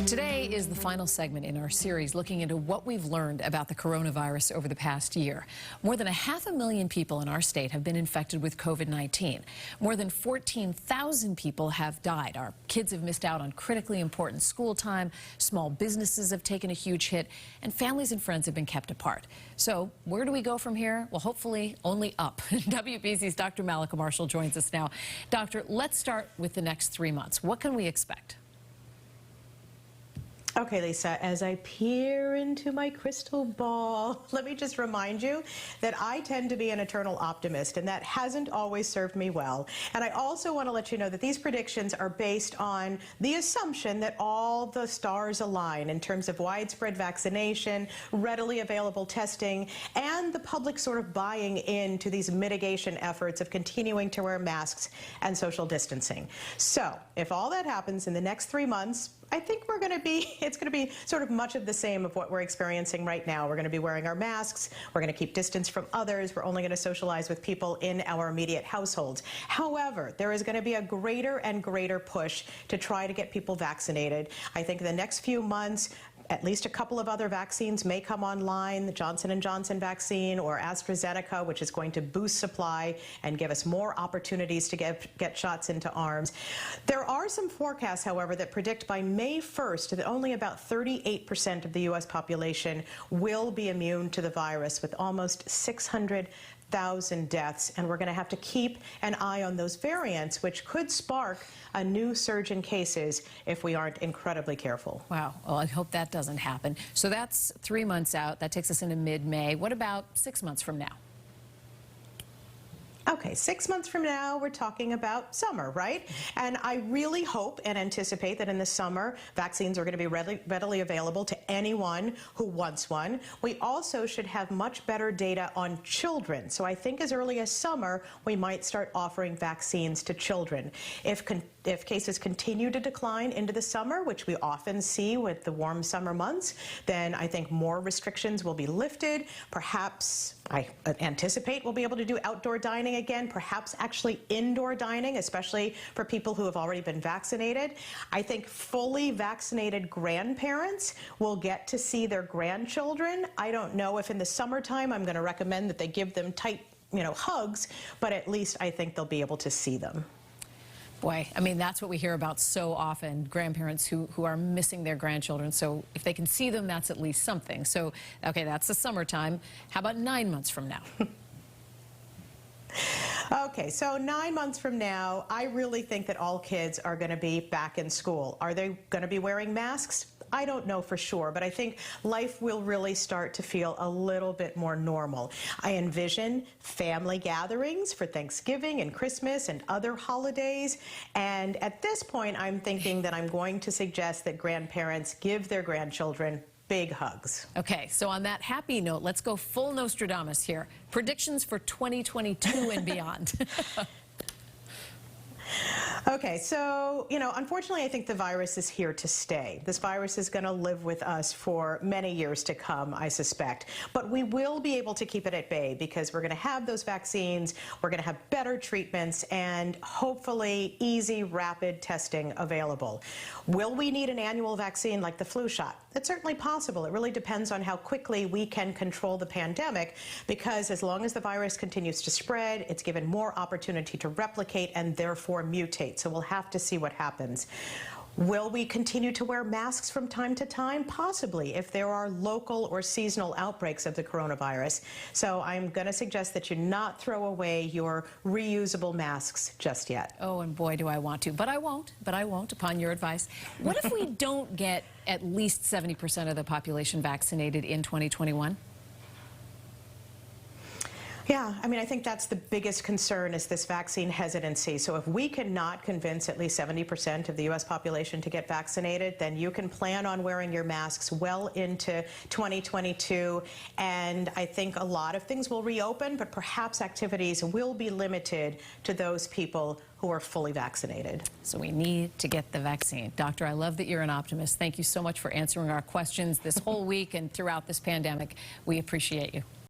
Today is the final segment in our series looking into what we've learned about the coronavirus over the past year. More than 500,000 people in our state have been infected with COVID-19. More than 14,000 people have died. Our kids have missed out on critically important school time, small businesses have taken a huge hit, and families and friends have been kept apart. So where do we go from here? Well, hopefully only up. WBZ's Dr. Mallika Marshall joins us now. Doctor, let's start with the next 3 months. What can we expect? Okay, Lisa, as I peer into my crystal ball, let me just remind you that I tend to be an eternal optimist, and that hasn't always served me well. And I also want to let you know that these predictions are based on the assumption that all the stars align in terms of widespread vaccination, readily available testing, and the public sort of buying into these mitigation efforts of continuing to wear masks and social distancing. So, if all that happens in the next 3 months, I think it's going to be sort of much of the same of what we're experiencing right now. We're going to be wearing our masks. We're going to keep distance from others. We're only going to socialize with people in our immediate households. However, there is going to be a greater and greater push to try to get people vaccinated. I think in the next few months, at least a couple of other vaccines may come online, the Johnson & Johnson vaccine or AstraZeneca, which is going to boost supply and give us more opportunities to get shots into arms. There are some forecasts, however, that predict by May 1st that only about 38% of the U.S. population will be immune to the virus, with almost 600,000 deaths, and we're going to have to keep an eye on those variants, which could spark a new surge in cases if we aren't incredibly careful. Wow. Well, I hope that doesn't happen. So that's 3 months out. That takes us into mid-May. What about 6 months from now? Okay, 6 months from now, we're talking about summer, right? And I really hope and anticipate that in the summer, vaccines are going to be readily available to anyone who wants one. We also should have much better data on children. So I think as early as summer, we might start offering vaccines to children. If cases continue to decline into the summer, which we often see with the warm summer months, then I think more restrictions will be lifted. Perhaps, I anticipate we'll be able to do outdoor dining again, perhaps actually indoor dining, especially for people who have already been vaccinated. I think fully vaccinated grandparents will get to see their grandchildren. I don't know if in the summertime I'm going to recommend that they give them tight, hugs, but at least I think they'll be able to see them. Boy, I mean, that's what we hear about so often, grandparents who are missing their grandchildren. So if they can see them, that's at least something. So, okay, that's the summertime. How about 9 months from now? Okay, so 9 months from now, I really think that all kids are going to be back in school. Are they going to be wearing masks? I don't know for sure, but I think life will really start to feel a little bit more normal. I envision family gatherings for Thanksgiving and Christmas and other holidays. And at this point, I'm thinking that I'm going to suggest that grandparents give their grandchildren big hugs. Okay, so on that happy note, let's go full Nostradamus here. Predictions for 2022 and beyond. Okay, so, unfortunately, I think the virus is here to stay. This virus is going to live with us for many years to come, I suspect. But we will be able to keep it at bay because we're going to have those vaccines, we're going to have better treatments, and hopefully easy, rapid testing available. Will we need an annual vaccine like the flu shot? It's certainly possible. It really depends on how quickly we can control the pandemic, because as long as the virus continues to spread, it's given more opportunity to replicate and therefore mutate. So we'll have to see what happens. Will we continue to wear masks from time to time? Possibly, if there are local or seasonal outbreaks of the coronavirus. So I'm going to suggest that you not throw away your reusable masks just yet. Oh, and boy, do I want to. But I won't, upon your advice. What if we don't get at least 70% of the population vaccinated in 2021? Yeah, I mean, I think that's the biggest concern, is this vaccine hesitancy. So if we cannot convince at least 70% of the U.S. population to get vaccinated, then you can plan on wearing your masks well into 2022. And I think a lot of things will reopen, but perhaps activities will be limited to those people who are fully vaccinated. So we need to get the vaccine. Doctor, I love that you're an optimist. Thank you so much for answering our questions this whole week and throughout this pandemic. We appreciate you.